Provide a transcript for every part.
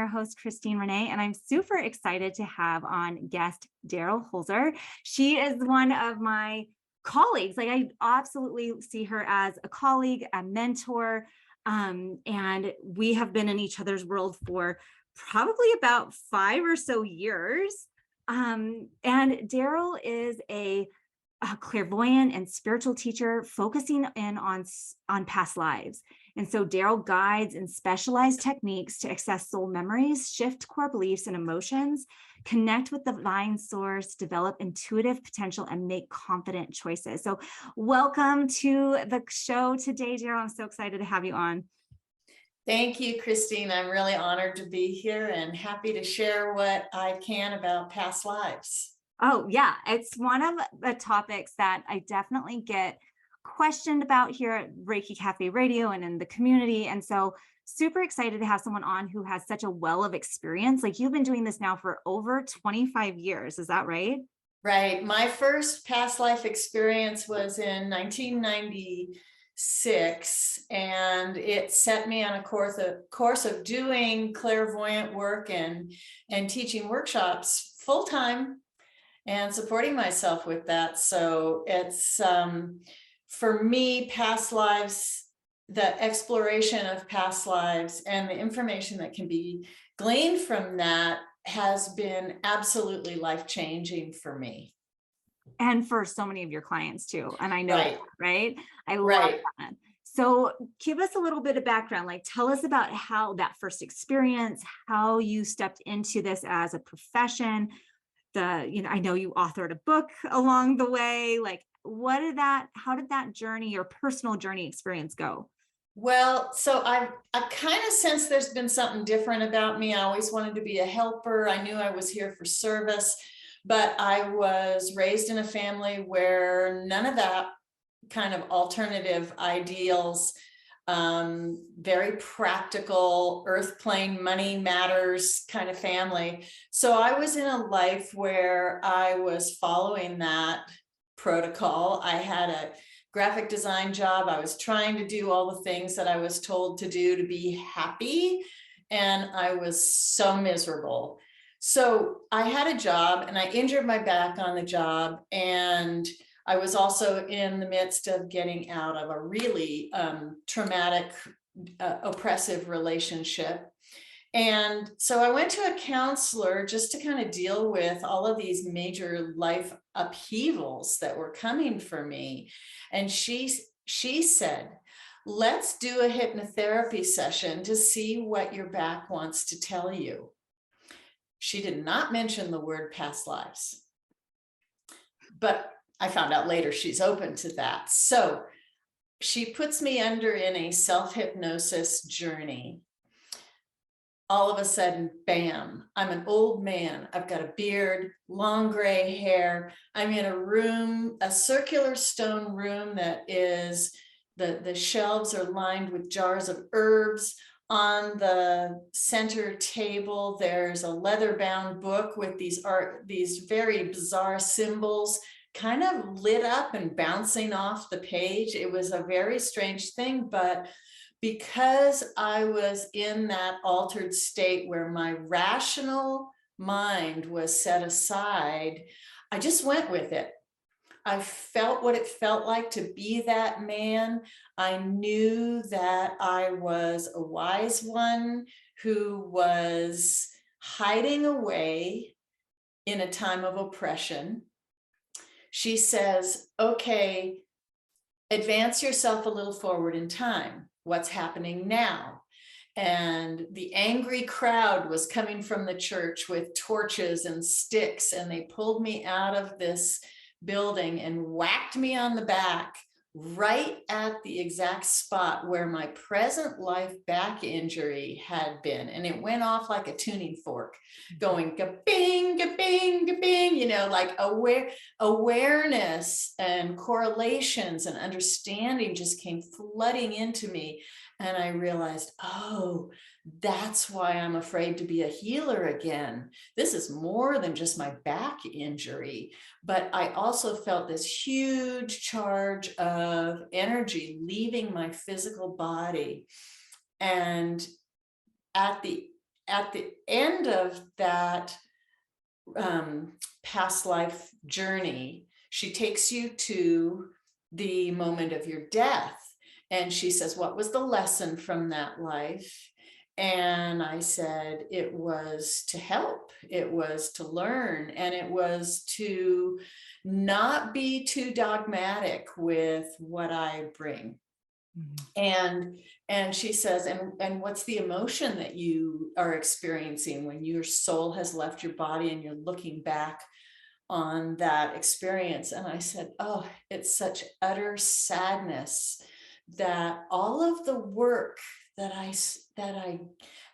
your host, Christine Renee, and I'm super excited to have on guest Daeryl Holzer. She is one of my colleagues. Like, I absolutely see her as a colleague, a mentor, and we have been in each other's world for probably about 5 or so years. And Daeryl is a clairvoyant and spiritual teacher focusing in on past lives. And so Daeryl guides in specialized techniques to access soul memories, shift core beliefs and emotions, connect with the divine source, develop intuitive potential, and make confident choices. So welcome to the show today, Daeryl. I'm so excited to have you on. Thank you, Christine. I'm really honored to be here and happy to share what I can about past lives. Oh, yeah. It's one of the topics that I definitely get questioned about here at Reiki Cafe Radio and in the community. And so super excited to have someone on who has such a well of experience. Like, you've been doing this now for over 25 years. Is that right? Right. My first past life experience was in 1996, and it set me on a course of doing clairvoyant work and teaching workshops full time and supporting myself with that. So it's for me, past lives, the exploration of past lives and the information that can be gleaned from that has been absolutely life-changing for me. And for so many of your clients too. And I know Right. that, right? I love Right. that. So give us a little bit of background, like tell us about how that first experience, how you stepped into this as a profession. I know you authored a book along the way. Like, how did that journey, your personal journey experience go? Well, so I kind of sense there's been something different about me. I always wanted to be a helper. I knew I was here for service, but I was raised in a family where none of that kind of alternative ideals, very practical, earth plane, money matters kind of family. So I was in a life where I was following that protocol. I had a graphic design job. I was trying to do all the things that I was told to do to be happy, and I was so miserable. So I had a job and I injured my back on the job, and I was also in the midst of getting out of a really traumatic, oppressive relationship. And so I went to a counselor just to kind of deal with all of these major life upheavals that were coming for me. And she said, let's do a hypnotherapy session to see what your back wants to tell you. She did not mention the word past lives, but I found out later she's open to that. So she puts me under in a self-hypnosis journey. All of a sudden, bam, I'm an old man. I've got a beard, long gray hair. I'm in a room, a circular stone room that is, the shelves are lined with jars of herbs. On the center table, there's a leather-bound book with these very bizarre symbols kind of lit up and bouncing off the page. It was a very strange thing, but because I was in that altered state where my rational mind was set aside, I just went with it. I felt what it felt like to be that man. I knew that I was a wise one who was hiding away in a time of oppression. She says, okay, advance yourself a little forward in time. What's happening now? And the angry crowd was coming from the church with torches and sticks, and they pulled me out of this building and whacked me on the back right at the exact spot where my present life back injury had been. And it went off like a tuning fork, going ga-bing, ga-bing, ga-bing, like awareness and correlations and understanding just came flooding into me. And I realized, oh, that's why I'm afraid to be a healer again. This is more than just my back injury, but I also felt this huge charge of energy leaving my physical body. And at the at the end of that past life journey, she takes you to the moment of your death. And she says, what was the lesson from that life? And I said, it was to help, it was to learn, and it was to not be too dogmatic with what I bring. And she says, and what's the emotion that you are experiencing when your soul has left your body and you're looking back on that experience? And I said, oh, it's such utter sadness that all of the work that I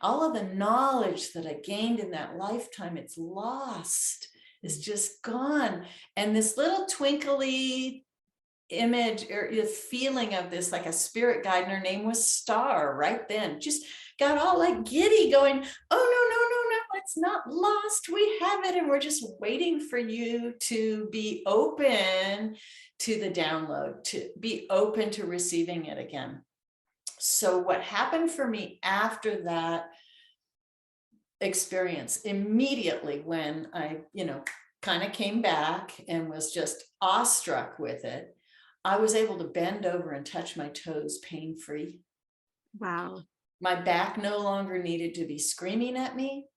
all of the knowledge that I gained in that lifetime, it's lost, it's just gone. And this little twinkly image or the feeling of this, like a spirit guide, and her name was Star, right then just got all like giddy, going, oh no, it's not lost, we have it, and we're just waiting for you to be open to the download, to be open to receiving it again. So what happened for me after that experience, immediately when I kind of came back and was just awestruck with it, I was able to bend over and touch my toes pain-free. Wow. My back no longer needed to be screaming at me.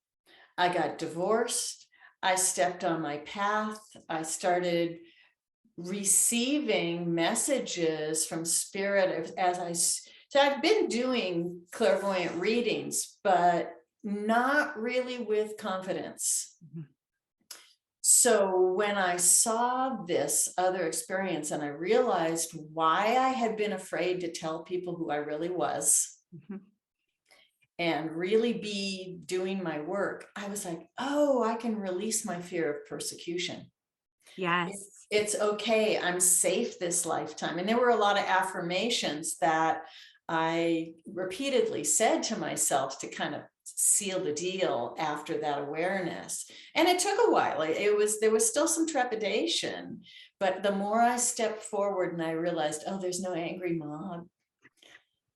I got divorced. I stepped on my path. I started receiving messages from spirit so I've been doing clairvoyant readings, but not really with confidence. So when I saw this other experience and I realized why I had been afraid to tell people who I really was and really be doing my work, I was like, oh, I can release my fear of persecution. Yes. It's okay. I'm safe this lifetime. And there were a lot of affirmations that I repeatedly said to myself to kind of seal the deal after that awareness. And it took a while. There was still some trepidation, but the more I stepped forward and I realized, oh, there's no angry mob.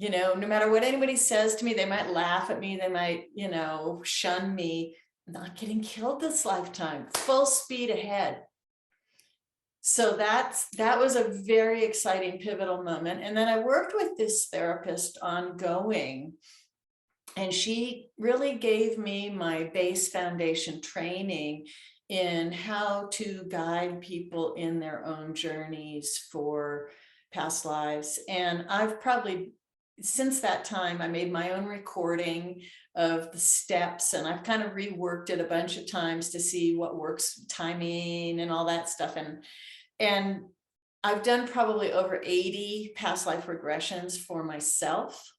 No matter what anybody says to me, they might laugh at me, they might, shun me. I'm not getting killed this lifetime, full speed ahead. So that was a very exciting, pivotal moment. And then I worked with this therapist ongoing, and she really gave me my base foundation training in how to guide people in their own journeys for past lives. And I've probably, since that time, I made my own recording of the steps, and I've kind of reworked it a bunch of times to see what works, timing and all that stuff. And I've done probably over 80 past life regressions for myself.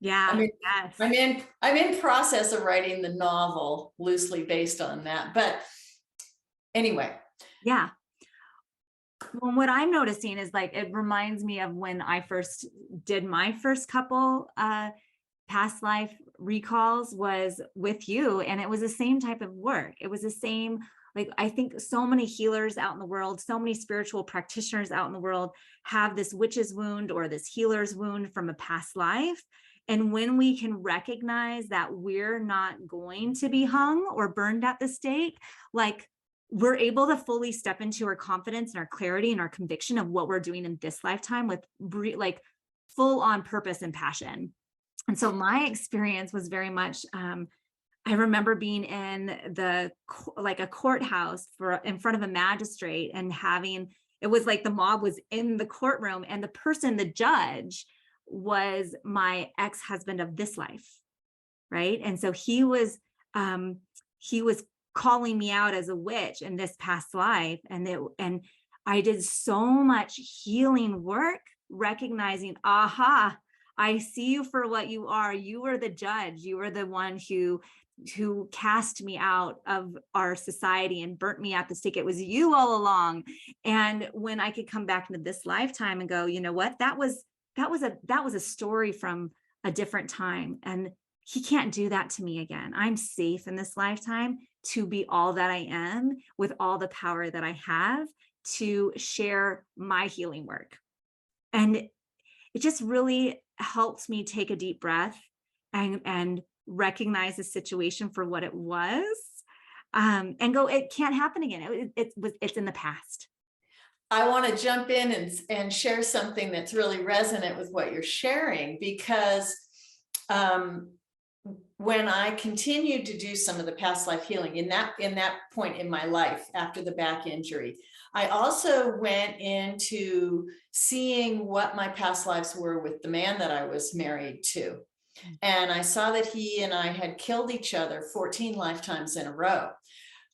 Yeah. Yes. I'm in process of writing the novel loosely based on that. But anyway. Yeah. Well, what I'm noticing is like, it reminds me of when I first did my first couple past life recalls was with you. And it was the same type of work. It was the same, like, I think so many healers out in the world, so many spiritual practitioners out in the world have this witch's wound or this healer's wound from a past life. And when we can recognize that we're not going to be hung or burned at the stake, like, we're able to fully step into our confidence and our clarity and our conviction of what we're doing in this lifetime with like full on purpose and passion. And so my experience was very much, I remember being in a courthouse in front of a magistrate and it was like the mob was in the courtroom, and the judge was my ex-husband of this life. Right. And so he was calling me out as a witch in this past life. And I did so much healing work, recognizing, aha, I see you for what you are. You were the judge. You were the one who cast me out of our society and burnt me at the stake. It was you all along. And when I could come back into this lifetime and go, you know what, that was a story from a different time. And he can't do that to me again. I'm safe in this lifetime to be all that I am with all the power that I have to share my healing work. And it just really helps me take a deep breath and recognize the situation for what it was, and go, it can't happen again. It's in the past. I want to jump in and share something that's really resonant with what you're sharing, because when I continued to do some of the past life healing in that point in my life after the back injury, I also went into seeing what my past lives were with the man that I was married to. And I saw that he and I had killed each other 14 lifetimes in a row.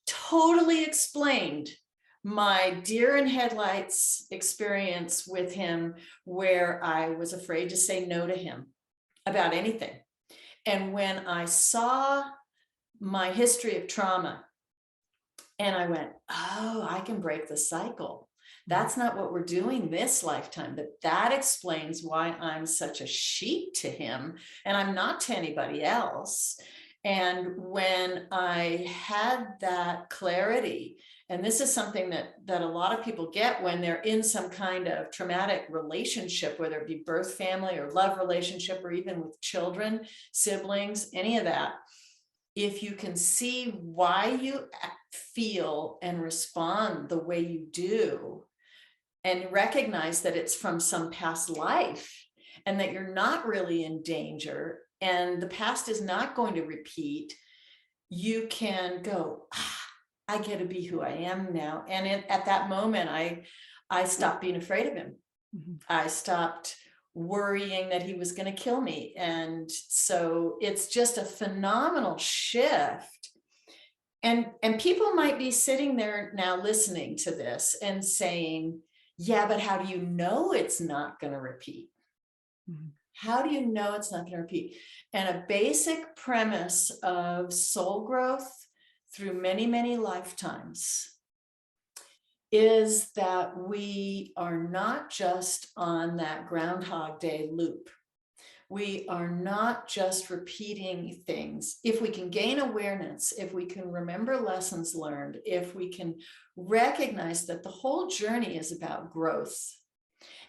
Totally explained my deer in headlights experience with him, where I was afraid to say no to him about anything. And when I saw my history of trauma, and I went, oh, I can break the cycle. That's not what we're doing this lifetime, but that explains why I'm such a sheep to him and I'm not to anybody else. And when I had that clarity, and this is something that a lot of people get when they're in some kind of traumatic relationship, whether it be birth family or love relationship, or even with children, siblings, any of that. If you can see why you feel and respond the way you do, and recognize that it's from some past life and that you're not really in danger and the past is not going to repeat, you can go, I get to be who I am now. And at that moment, I stopped being afraid of him. I stopped worrying that he was going to kill me. And so it's just a phenomenal shift. And people might be sitting there now listening to this and saying, yeah, but how do you know it's not going to repeat? How do you know it's not going to repeat? And a basic premise of soul growth through many, many lifetimes is that we are not just on that Groundhog Day loop. We are not just repeating things. If we can gain awareness, if we can remember lessons learned, if we can recognize that the whole journey is about growth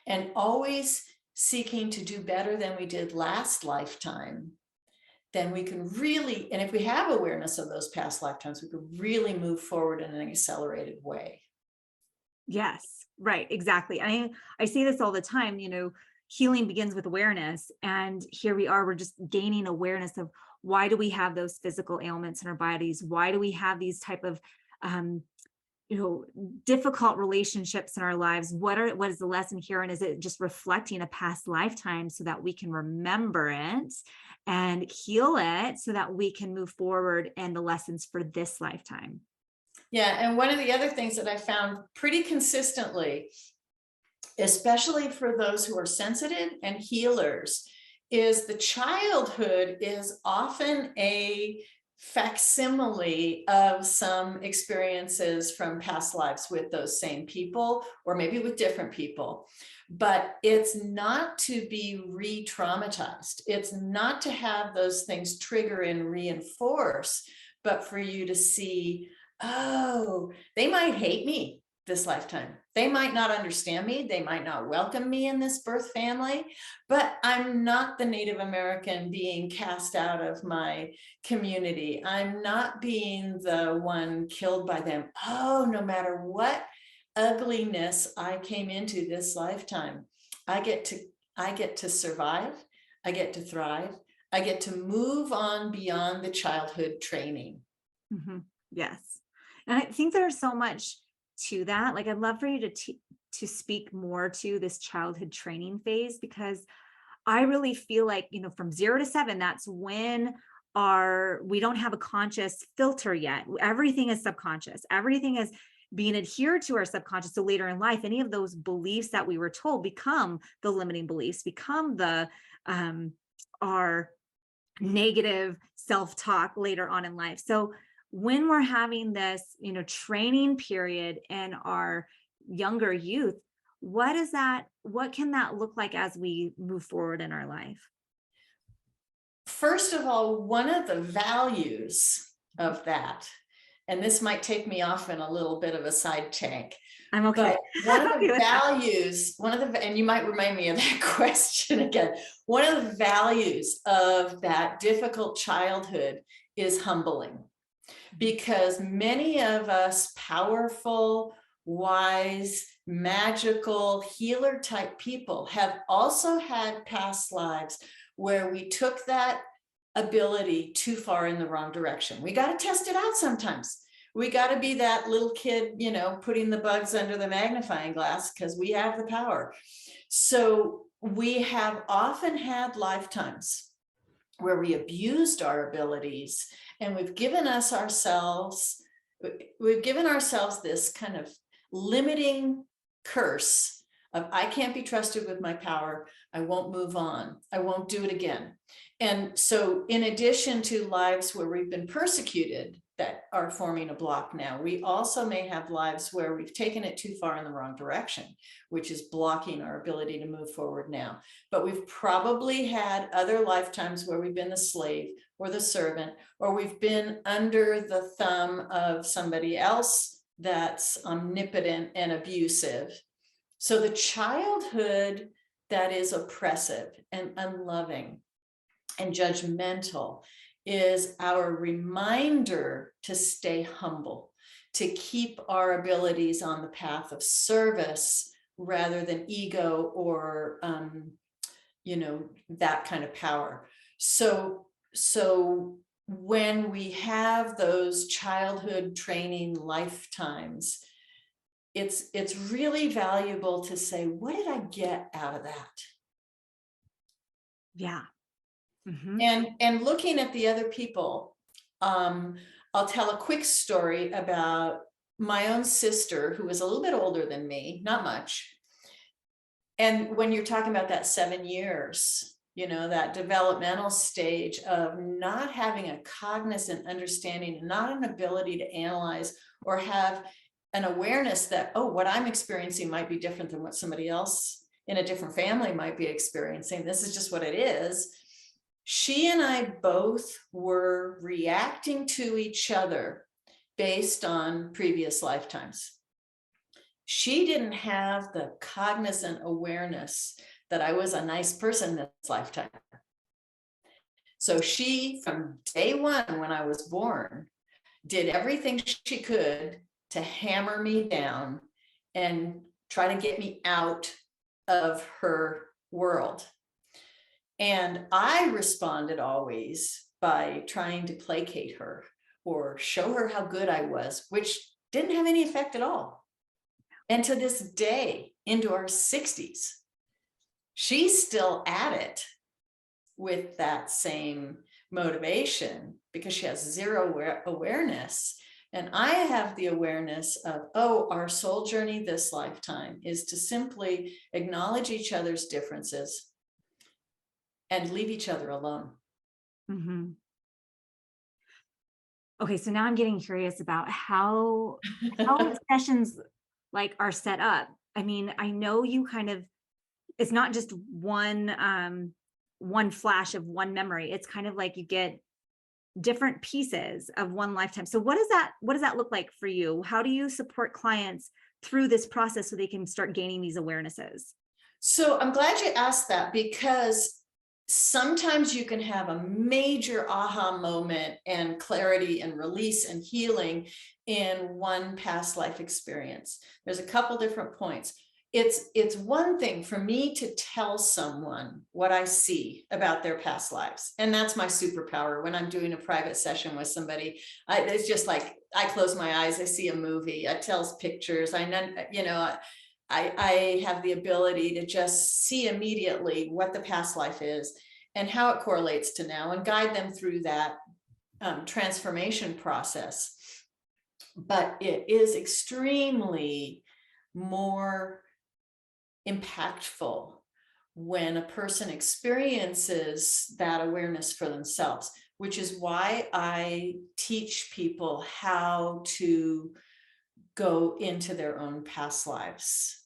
and always seeking to do better than we did last lifetime, then we can really, and if we have awareness of those past lifetimes, we can really move forward in an accelerated way. Yes, right. Exactly. I see this all the time, healing begins with awareness. And here we are, we're just gaining awareness of why do we have those physical ailments in our bodies? Why do we have these type of, difficult relationships in our lives? What is the lesson here? And is it just reflecting a past lifetime so that we can remember it and heal it so that we can move forward in the lessons for this lifetime? Yeah. And one of the other things that I found pretty consistently, especially for those who are sensitive and healers, is the childhood is often a facsimile of some experiences from past lives with those same people, or maybe with different people. But it's not to be re-traumatized. It's not to have those things trigger and reinforce, but for you to see, oh, they might hate me this lifetime. They might not understand me. They might not welcome me in this birth family, but I'm not the Native American being cast out of my community. I'm not being the one killed by them. Oh, no matter what ugliness I came into this lifetime, I get to survive. I get to thrive. I get to move on beyond the childhood training. Yes. And I think there's so much to that. Like, I'd love for you to speak more to this childhood training phase, because I really feel like, from 0 to 7, that's when we don't have a conscious filter yet. Everything is subconscious. Everything is being adhered to our subconscious. So later in life, any of those beliefs that we were told become the limiting beliefs, become our negative self-talk later on in life. So when we're having this, training period in our younger youth, what can that look like as we move forward in our life? First of all, one of the values of that, and this might take me off in a little bit of a side tank. I'm okay. But one of Okay the with that. values, and you might remind me of that question again, one of the values of that difficult childhood is humbling. Because many of us powerful, wise, magical, healer type people have also had past lives where we took that ability too far in the wrong direction. We got to test it out sometimes. We got to be that little kid, you know, putting the bugs under the magnifying glass because we have the power. So we have often had lifetimes where we abused our abilities, and we've given ourselves this kind of limiting curse of, I can't be trusted with my power. I won't move on. I won't do it again. And so in addition to lives where we've been persecuted that are forming a block now, we also may have lives where we've taken it too far in the wrong direction, which is blocking our ability to move forward now. But we've probably had other lifetimes where we've been the slave or the servant, or we've been under the thumb of somebody else that's omnipotent and abusive. So the childhood that is oppressive and unloving and judgmental is our reminder to stay humble, to keep our abilities on the path of service rather than ego or, you know, that kind of power. So when we have those childhood training lifetimes, it's really valuable to say, what did I get out of that? Yeah. Mm-hmm. And looking at the other people, I'll tell a quick story about my own sister, who was a little bit older than me, not much. And when you're talking about that 7 years, you know, that developmental stage of not having a cognizant understanding, not an ability to analyze or have an awareness that, oh, what I'm experiencing might be different than what somebody else in a different family might be experiencing. This is just what it is. She and I both were reacting to each other based on previous lifetimes. She didn't have the cognizant awareness that I was a nice person this lifetime. So she, from day one, when I was born, did everything she could to hammer me down and try to get me out of her world. And I responded always by trying to placate her or show her how good I was, which didn't have any effect at all. And to this day, into our 60s, she's still at it with that same motivation because she has zero awareness. And I have the awareness of, oh, our soul journey this lifetime is to simply acknowledge each other's differences and leave each other alone. Mm-hmm. Okay, so now I'm getting curious about how sessions like are set up. I mean, I know you kind of, it's not just one flash of one memory. It's kind of like you get different pieces of one lifetime. So what does that look like for you? How do you support clients through this process so they can start gaining these awarenesses? So I'm glad you asked that, because sometimes you can have a major aha moment and clarity and release and healing in one past life experience. There's a couple different points. It's one thing for me to tell someone what I see about their past lives. And that's my superpower. When I'm doing a private session with somebody, it's just like, I close my eyes, I see a movie, I tell pictures, I have the ability to just see immediately what the past life is and how it correlates to now and guide them through that transformation process. But it is extremely more impactful when a person experiences that awareness for themselves, which is why I teach people how to go into their own past lives.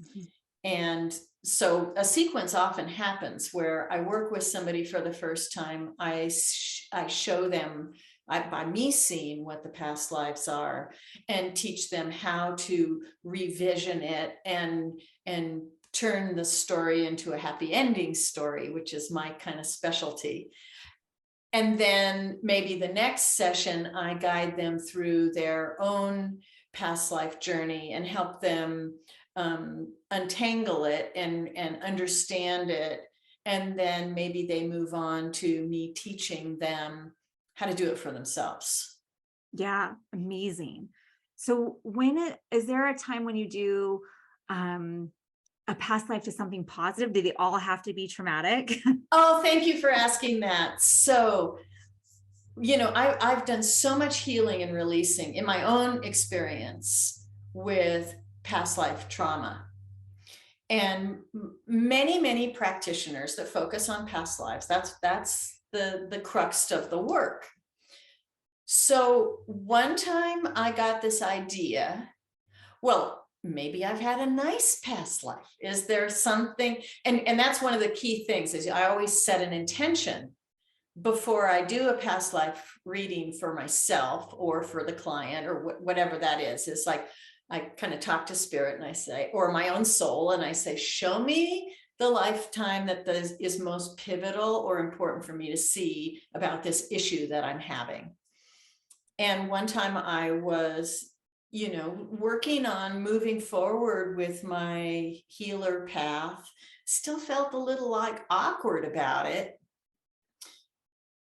Mm-hmm. And so a sequence often happens where I work with somebody for the first time. I show them by me seeing what the past lives are, and teach them how to revision it and turn the story into a happy ending story, which is my kind of specialty. And then maybe the next session, I guide them through their own past life journey and help them untangle it and understand it. And then maybe they move on to me teaching them how to do it for themselves. Yeah, amazing. So is there a time when you do a past life to something positive? Do they all have to be traumatic? Oh, thank you for asking that. So, I've done so much healing and releasing in my own experience with past life trauma. And many practitioners that focus on past lives, that's the crux of the work. So one time I got this idea, well, maybe I've had a nice past life. Is there something? And that's one of the key things, is I always set an intention before I do a past life reading for myself or for the client or whatever that is. It's like, I kind of talk to spirit and I say, or my own soul, and I say, show me the lifetime that is most pivotal or important for me to see about this issue that I'm having. And one time I was, working on moving forward with my healer path, still felt a little like awkward about it.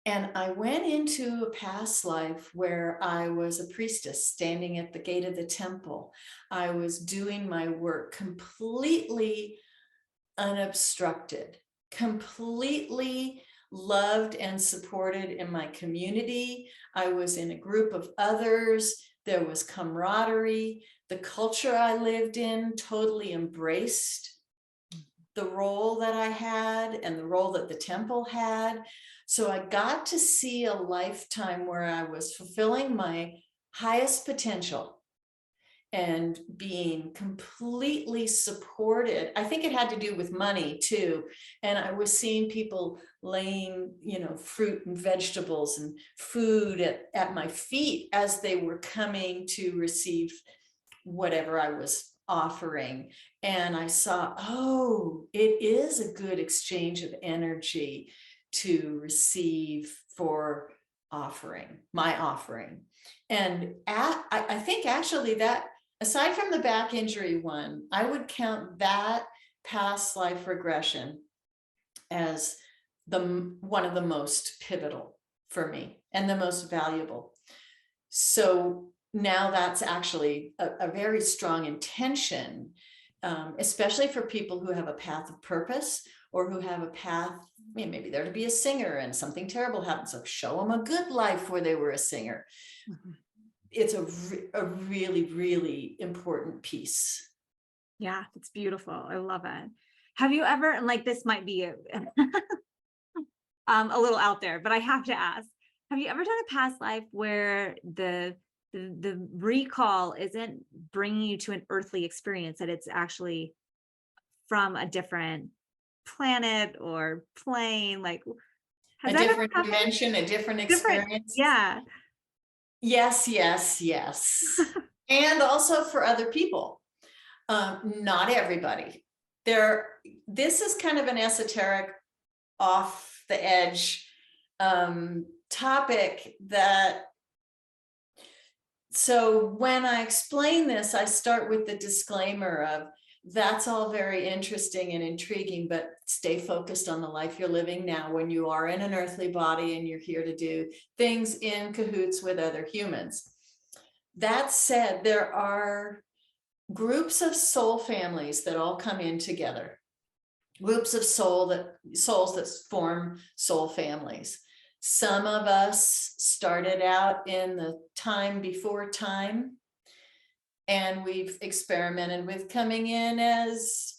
And I went into a past life where I was a priestess standing at the gate of the temple. I was doing my work completely unobstructed, completely loved and supported in my community. I was in a group of others. There was camaraderie. The culture I lived in totally embraced the role that I had and the role that the temple had. So I got to see a lifetime where I was fulfilling my highest potential and being completely supported. I think it had to do with money too. And I was seeing people laying, fruit and vegetables and food at my feet as they were coming to receive whatever I was offering. And I saw, oh, it is a good exchange of energy to receive for my offering. And I think actually that, aside from the back injury one, I would count that past life regression as one of the most pivotal for me and the most valuable. So now that's actually a very strong intention, especially for people who have a path of purpose or who have a path, maybe they're to be a singer and something terrible happens. So show them a good life where they were a singer. Mm-hmm. It's a really, really important piece. Yeah, it's beautiful. I love it. Have you ever, and like this might be a little out there, but I have to ask, have you ever done a past life where the recall isn't bringing you to an earthly experience, that it's actually from a different planet or plane? Like, a different dimension, a different experience? Yeah. Yes. And also for other people. Not everybody. This is kind of an esoteric, off the edge topic that, so when I explain this, I start with the disclaimer of, that's all very interesting and intriguing, but stay focused on the life you're living now when you are in an earthly body and you're here to do things in cahoots with other humans. That said, there are groups of soul families that all come in together, groups of souls that form soul families. Some of us started out in the time before time, and we've experimented with coming in as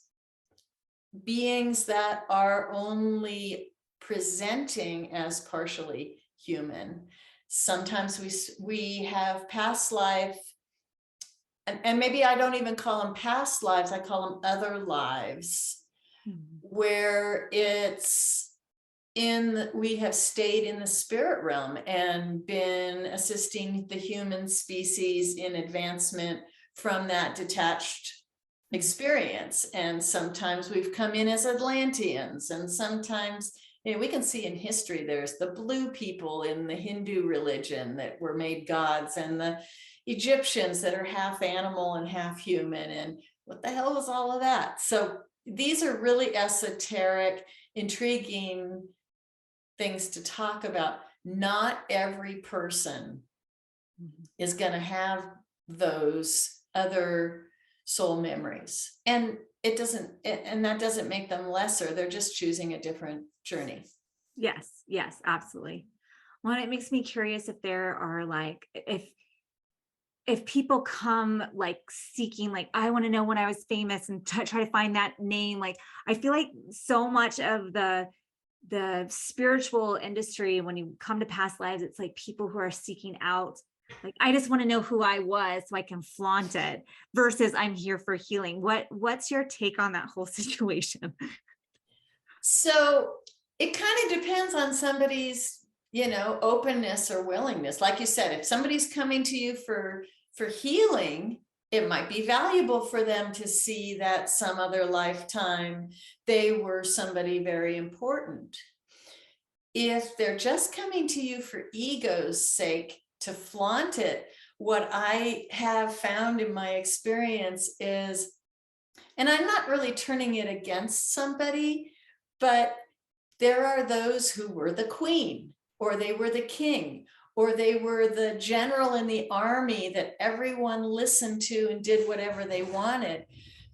beings that are only presenting as partially human. Sometimes we have past life, and maybe I don't even call them past lives, I call them other lives, where it's we have stayed in the spirit realm and been assisting the human species in advancement from that detached experience. And sometimes we've come in as Atlanteans, and sometimes, we can see in history, there's the blue people in the Hindu religion that were made gods, and the Egyptians that are half animal and half human. And what the hell was all of that? So these are really esoteric, intriguing things to talk about. Not every person is going to have those other soul memories, and that doesn't make them lesser. They're just choosing a different journey. Yes, absolutely. Well, it makes me curious if there are like, if people come like seeking, like, I want to know when I was famous and try to find that name. Like, I feel like so much of the spiritual industry, when you come to past lives, it's like people who are seeking out, like, I just want to know who I was so I can flaunt it, versus I'm here for healing. What's your take on that whole situation? So it kind of depends on somebody's, openness or willingness. Like you said, if somebody's coming to you for healing, it might be valuable for them to see that some other lifetime they were somebody very important. If they're just coming to you for ego's sake, to flaunt it, what I have found in my experience is, and I'm not really turning it against somebody, but there are those who were the queen, or they were the king, or they were the general in the army that everyone listened to and did whatever they wanted.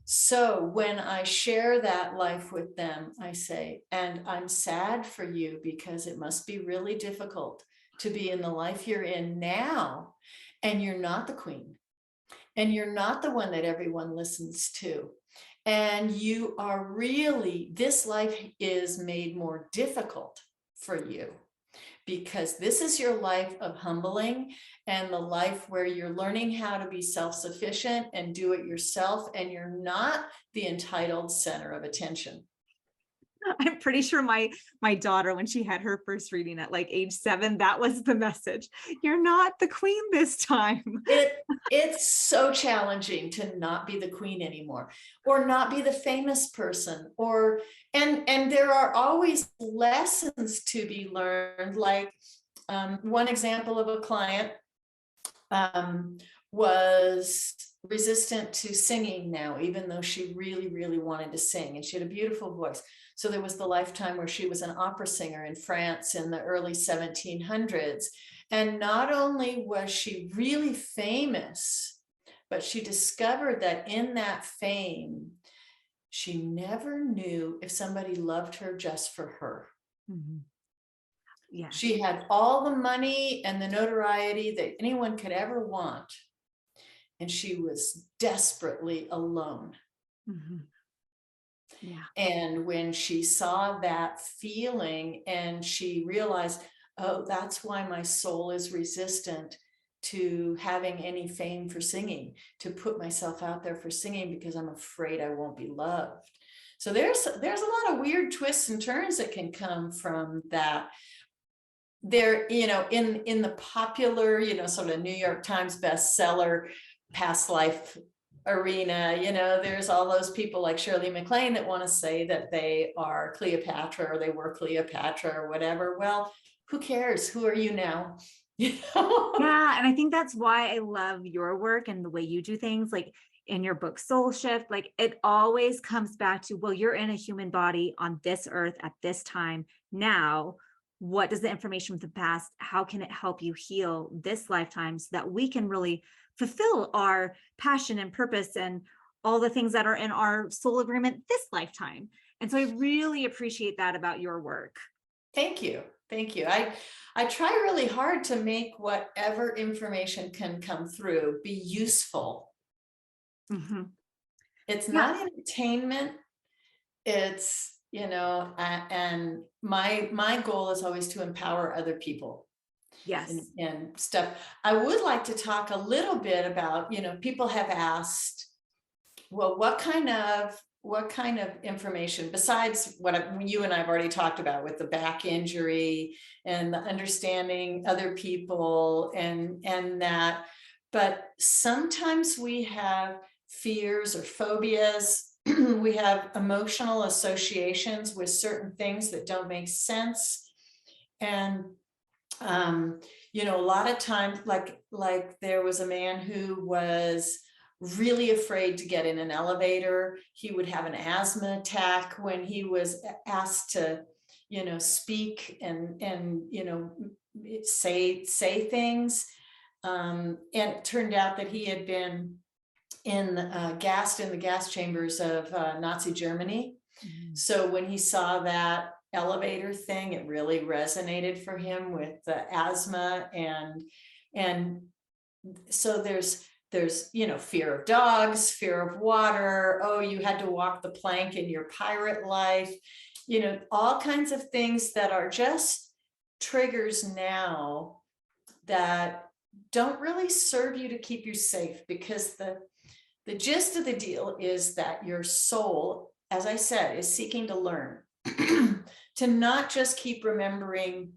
So when I share that life with them, I say, and I'm sad for you, because it must be really difficult to be in the life you're in now, and you're not the queen, and you're not the one that everyone listens to. And you are really, this life is made more difficult for you, because this is your life of humbling, and the life where you're learning how to be self-sufficient and do it yourself, and you're not the entitled center of attention. I'm pretty sure my daughter, when she had her first reading at like age 7, that was the message. You're not the queen this time. It's so challenging to not be the queen anymore, or not be the famous person, and there are always lessons to be learned. Like, one example of a client was resistant to singing now, even though she really, really wanted to sing, and she had a beautiful voice. So there was the lifetime where she was an opera singer in France in the early 1700s. And not only was she really famous, but she discovered that in that fame, she never knew if somebody loved her just for her. Mm-hmm. Yeah. She had all the money and the notoriety that anyone could ever want, and she was desperately alone. Mm-hmm. Yeah. And when she saw that feeling, and she realized, oh, that's why my soul is resistant to having any fame for singing, to put myself out there for singing, because I'm afraid I won't be loved. So there's a lot of weird twists and turns that can come from that. There, in the popular, sort of New York Times bestseller past life arena, there's all those people like Shirley MacLaine that want to say that they are Cleopatra, or they were Cleopatra, or whatever. Well, who cares? Who are you now? Yeah. And I think that's why I love your work and the way you do things. Like in your book, Soul Shift, like it always comes back to, well, you're in a human body on this earth at this time. Now, what does the information from the past, how can it help you heal this lifetime, so that we can really fulfill our passion and purpose and all the things that are in our soul agreement this lifetime? And so I really appreciate that about your work. Thank you. Thank you. I try really hard to make whatever information can come through be useful. Mm-hmm. It's Yeah. not entertainment. It's, and my goal is always to empower other people. Yes. And stuff. I would like to talk a little bit about, people have asked, well, what kind of what kind of information besides what you and I've already talked about with the back injury and the understanding other people and that, but sometimes we have fears or phobias. We have emotional associations with certain things that don't make sense. And a lot of times, like there was a man who was really afraid to get in an elevator. He would have an asthma attack when he was asked to, speak and say things. And it turned out that he had been gassed in the gas chambers of Nazi Germany. Mm-hmm. So when he saw that elevator thing, it really resonated for him with the asthma, and so there's fear of dogs, fear of water. Oh, you had to walk the plank in your pirate life, all kinds of things that are just triggers now that don't really serve you to keep you safe, because the gist of the deal is that your soul, as I said, is seeking to learn, to not just keep remembering,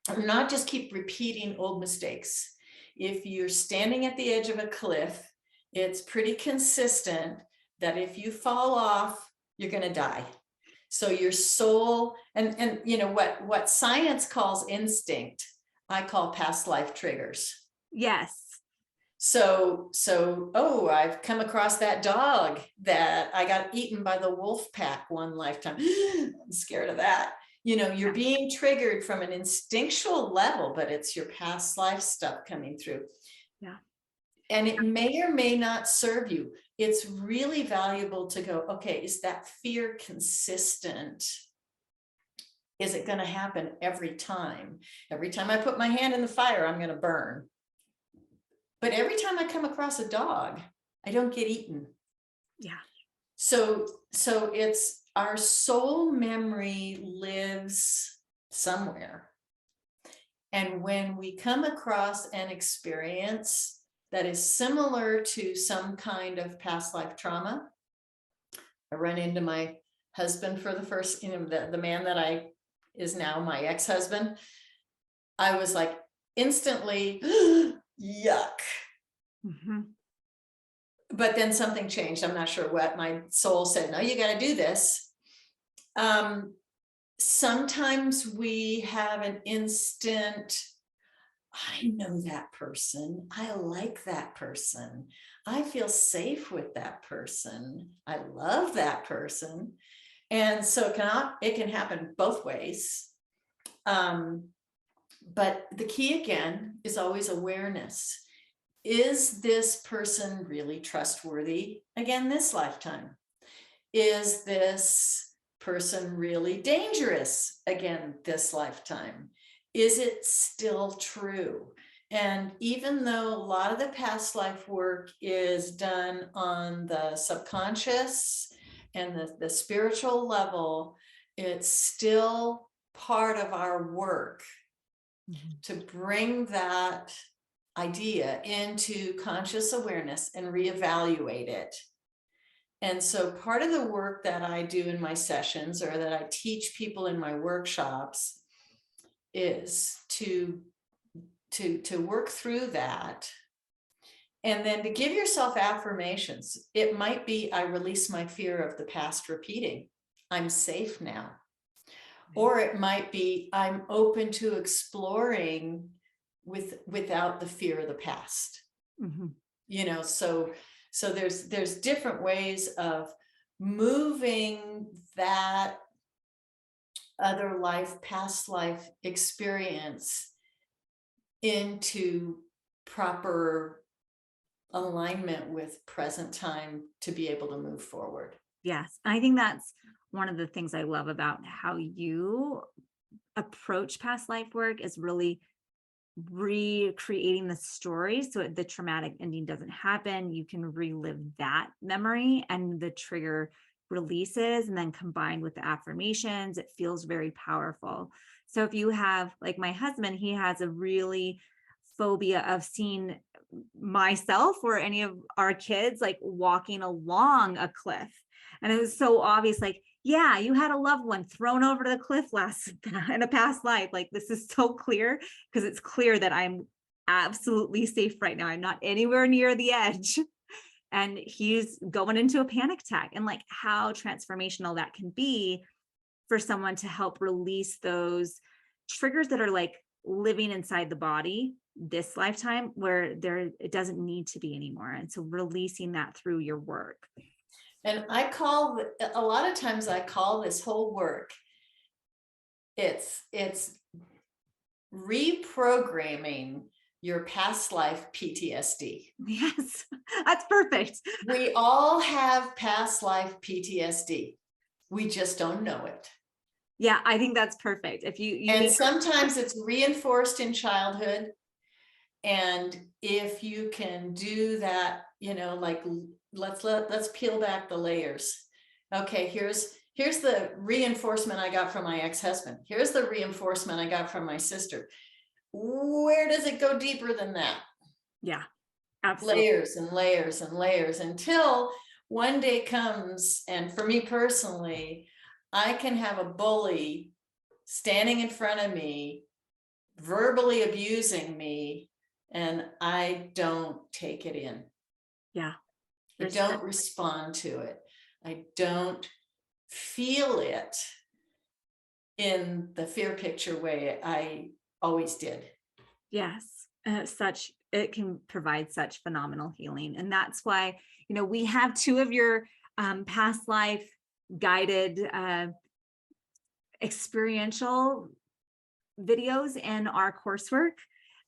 or not just keep repeating old mistakes. If you're standing at the edge of a cliff, it's pretty consistent that if you fall off, you're going to die. So your soul, and what science calls instinct, I call past life triggers. Yes. So, oh, I've come across that dog that I got eaten by the wolf pack one lifetime. I'm scared of that. You're being triggered from an instinctual level, but it's your past life stuff coming through. Yeah. And it may or may not serve you. It's really valuable to go, okay, is that fear consistent? Is it going to happen every time? Every time I put my hand in the fire, I'm going to burn. But every time I come across a dog, I don't get eaten. Yeah. So it's our soul memory lives somewhere. And when we come across an experience that is similar to some kind of past life trauma, I run into my husband for the first, the man that is now my ex-husband. I was like instantly, yuck. Mm-hmm. But then something changed. I'm not sure what. My soul said, no, you got to do this. Sometimes we have an instant, I know that person. I like that person. I feel safe with that person. I love that person. And so it can happen both ways. But the key again is always awareness. Is this person really trustworthy? Again, this lifetime. Is this person really dangerous? Again, this lifetime. Is it still true? And even though a lot of the past life work is done on the subconscious and the spiritual level, it's still part of our work to bring that idea into conscious awareness and reevaluate it. And so part of the work that I do in my sessions, or that I teach people in my workshops, is to work through that. And then to give yourself affirmations. It might be, I release my fear of the past repeating. I'm safe now. Or it might be, I'm open to exploring without the fear of the past. Mm-hmm. So there's different ways of moving that other life, past life experience into proper alignment with present time to be able to move forward. Yes. I think that's one of the things I love about how you approach past life work, is really recreating the story so the traumatic ending doesn't happen. You can relive that memory and the trigger releases, and then combined with the affirmations, it feels very powerful. So if you have, like my husband, he has a really phobia of seeing myself or any of our kids like walking along a cliff. And it was so obvious, like, yeah, you had a loved one thrown over to the cliff last in a past life. Like, this is so clear because it's clear that I'm absolutely safe right now. I'm not anywhere near the edge. And he's going into a panic attack, and like how transformational that can be for someone to help release those triggers that are like living inside the body this lifetime where it doesn't need to be anymore. And so releasing that through your work. And a lot of times I call this whole work, it's reprogramming your past life PTSD. Yes, that's perfect. We all have past life PTSD. We just don't know it. Yeah, I think that's perfect. If you and sometimes it's reinforced in childhood. And if you can do that, like let's peel back the layers. Okay, here's the reinforcement I got from my ex-husband. Here's the reinforcement I got from my sister. Where does it go deeper than that? Yeah, absolutely. Layers and layers and layers until one day comes, and for me personally, I can have a bully standing in front of me, verbally abusing me, and I don't take it in. Yeah. I don't respond to it. I don't feel it in the fear picture way I always did. Yes. It can provide such phenomenal healing. And that's why, we have 2 of your past life guided experiential videos in our coursework.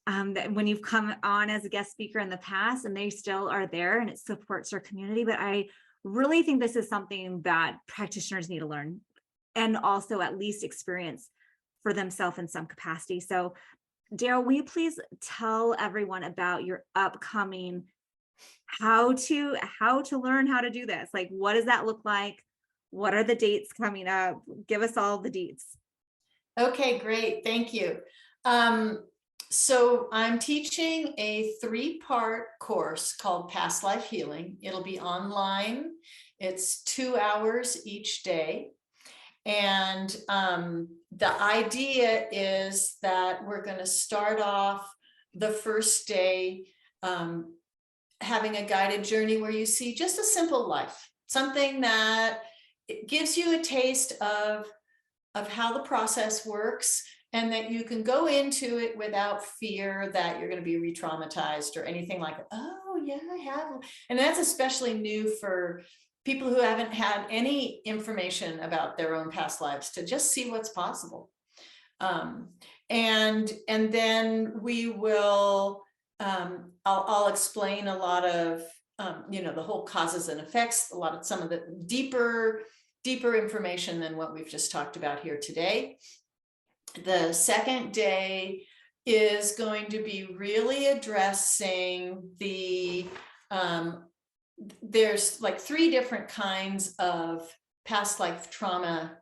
That when you've come on as a guest speaker in the past, and they still are there, and it supports our community. But I really think this is something that practitioners need to learn and also at least experience for themselves in some capacity. So Daryl, will you please tell everyone about your upcoming how to learn how to do this? Like, what does that look like? What are the dates coming up? Give us all the deets. Okay, great. Thank you. So I'm teaching a 3-part course called Past Life Healing. It'll be online. It's 2 hours each day. And the idea is that we're going to start off the first day having a guided journey where you see just a simple life, something that gives you a taste of how the process works, and that you can go into it without fear that you're going to be re-traumatized or anything like that. Oh yeah, I have. And that's especially new for people who haven't had any information about their own past lives, to just see what's possible. And then we will, I'll explain a lot of, the whole causes and effects, some of the deeper information than what we've just talked about here today. The second day is going to be really addressing the, there's like 3 different kinds of past life trauma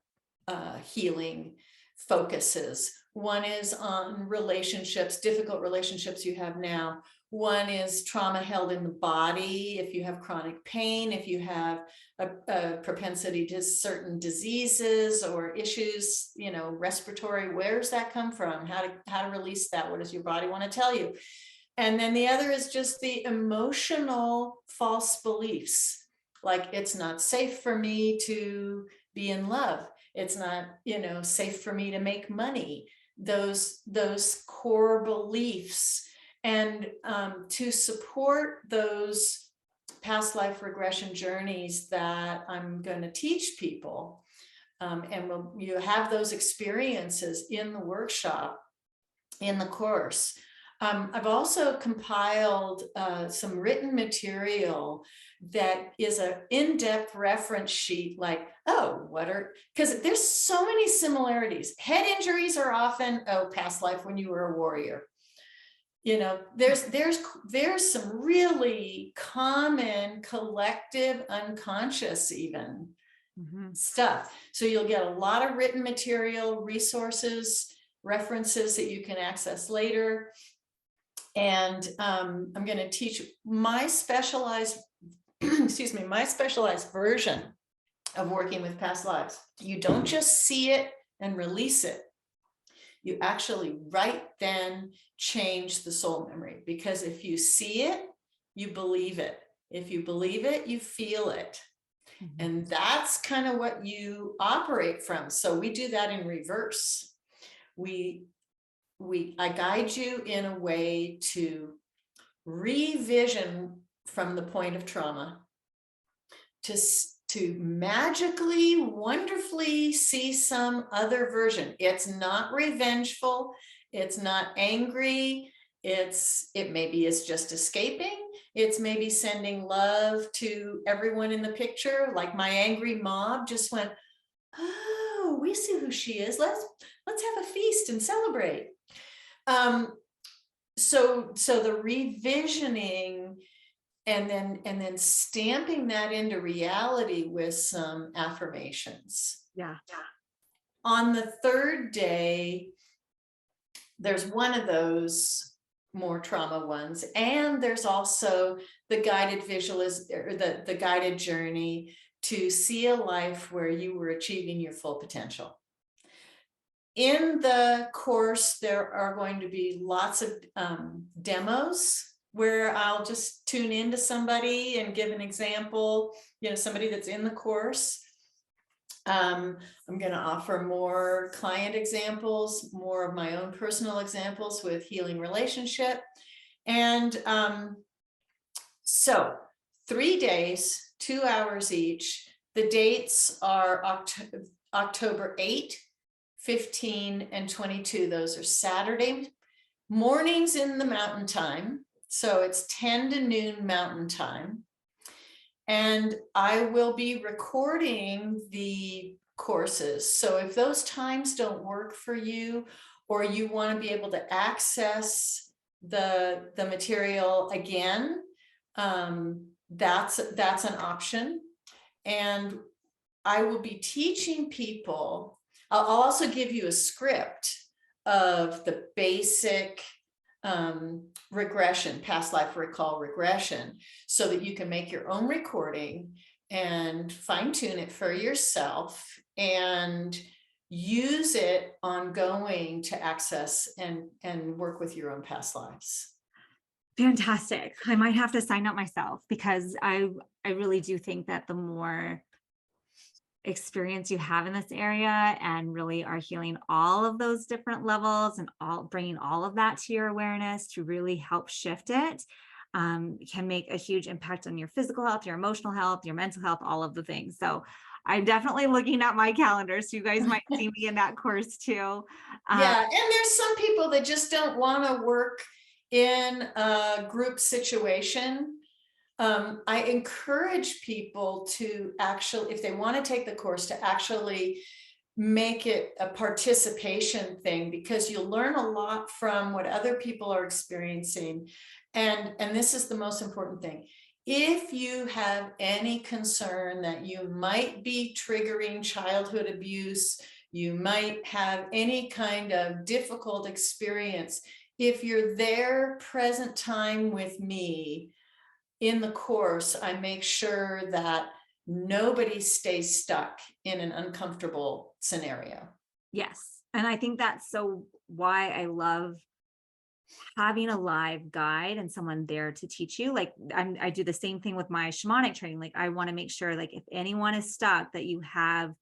healing focuses. One is on relationships, difficult relationships you have now. One is trauma held in the body. If you have chronic pain, if you have a propensity to certain diseases or issues, respiratory, where does that come from? How to release that? What does your body want to tell you? And then the other is just the emotional false beliefs. Like, it's not safe for me to be in love. It's not, safe for me to make money. Those core beliefs. And to support those past life regression journeys that I'm going to teach people, and you have those experiences in the workshop, in the course. I've also compiled some written material that is an in-depth reference sheet, like, because there's so many similarities. Head injuries are often, past life when you were a warrior. There's some really common collective unconscious even stuff. So you'll get a lot of written material, resources, references that you can access later. And I'm going to teach my specialized, excuse me, my specialized version of working with past lives. You don't just see it and release it. You actually right then change the soul memory, because if you see it, you believe it. If you believe it, you feel it. And that's kind of what you operate from. So we do that in reverse. I guide you in a way to revision from the point of trauma, to magically, wonderfully see some other version. It's not revengeful. It's not angry. It maybe is just escaping. It's maybe sending love to everyone in the picture. Like my angry mob just went, oh, we see who she is. Let's have a feast and celebrate. So the revisioning and then stamping that into reality with some affirmations. Yeah. On the third day, there's one of those more trauma ones, and there's also the guided the guided journey to see a life where you were achieving your full potential. In the course, there are going to be lots of demos where I'll just tune into somebody and give an example, somebody that's in the course. I'm going to offer more client examples, more of my own personal examples with healing relationship. And so 3 days, 2 hours each. The dates are October 8, 15, and 22. Those are Saturday mornings in the Mountain Time. So it's 10 to noon Mountain Time. And I will be recording the courses. So if those times don't work for you, or you want to be able to access the material again, that's an option. And I will be teaching people. I'll also give you a script of the basic regression, past life recall regression, so that you can make your own recording and fine tune it for yourself and use it ongoing to access and work with your own past lives. Fantastic. I might have to sign up myself, because I really do think that the more experience you have in this area and really are healing all of those different levels and bringing all of that to your awareness to really help shift it, can make a huge impact on your physical health, your emotional health, your mental health, all of the things. So I'm definitely looking at my calendar, so you guys might see me in that course too. Yeah, and there's some people that just don't want to work in a group situation. I encourage people to actually, if they want to take the course, to actually make it a participation thing, because you'll learn a lot from what other people are experiencing. And this is the most important thing. If you have any concern that you might be triggering childhood abuse, you might have any kind of difficult experience, if you're there present time with me in the course, I make sure that nobody stays stuck in an uncomfortable scenario. Yes. And I think that's so why I love having a live guide and someone there to teach you. Like I do the same thing with my shamanic training. Like I want to make sure, like, if anyone is stuck, that you have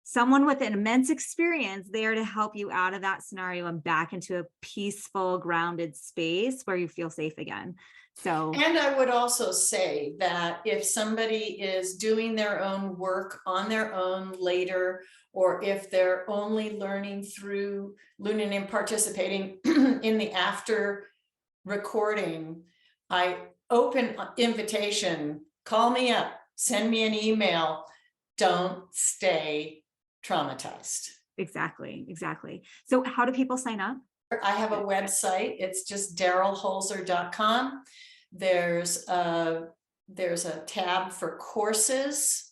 someone with an immense experience there to help you out of that scenario and back into a peaceful, grounded space where you feel safe again. So, and I would also say that if somebody is doing their own work on their own later, or if they're only learning and participating in the after recording, I open invitation, call me up, send me an email. Don't stay traumatized. Exactly. So how do people sign up? I have a website. It's just darylholzer.com. There's a tab for courses,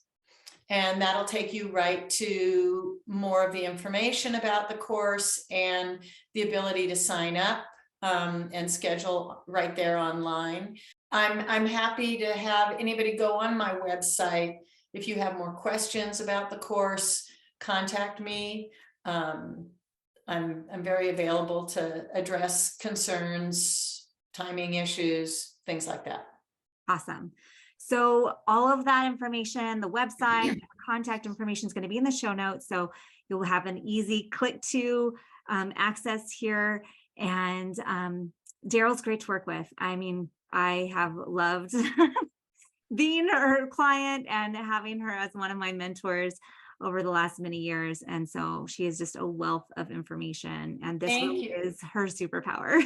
and that'll take you right to more of the information about the course and the ability to sign up. and schedule right there online. I'm happy to have anybody go on my website. If you have more questions about the course, contact me. I'm very available to address concerns, timing issues, things like that. Awesome. So all of that information, the website, contact information is going to be in the show notes. So you'll have an easy click to access here. And Daryl's great to work with. I mean, I have loved being her client and having her as one of my mentors over the last many years. And so she is just a wealth of information. And this Thank really you. is her superpower.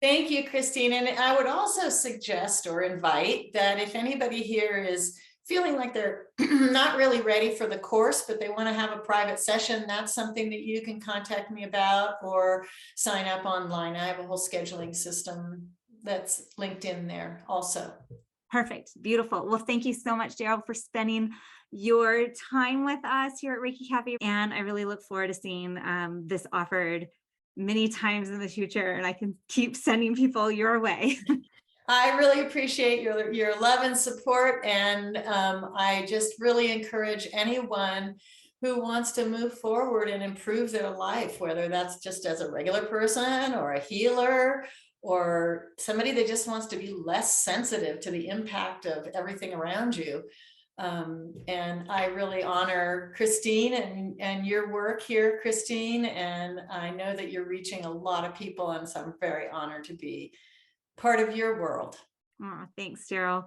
Thank you, Christine. And I would also suggest or invite that if anybody here is feeling like they're not really ready for the course, but they want to have a private session, that's something that you can contact me about or sign up online. I have a whole scheduling system that's linked in there also. Perfect. Beautiful. Well, thank you so much, Daryl, for spending your time with us here at Reiki Cafe. And I really look forward to seeing this offered many times in the future. And I can keep sending people your way. I really appreciate your love and support. And I just really encourage anyone who wants to move forward and improve their life, whether that's just as a regular person or a healer or somebody that just wants to be less sensitive to the impact of everything around you. And I really honor Christine and your work here, Christine. And I know that you're reaching a lot of people. And so I'm very honored to be part of your world. Oh, thanks, Daryl.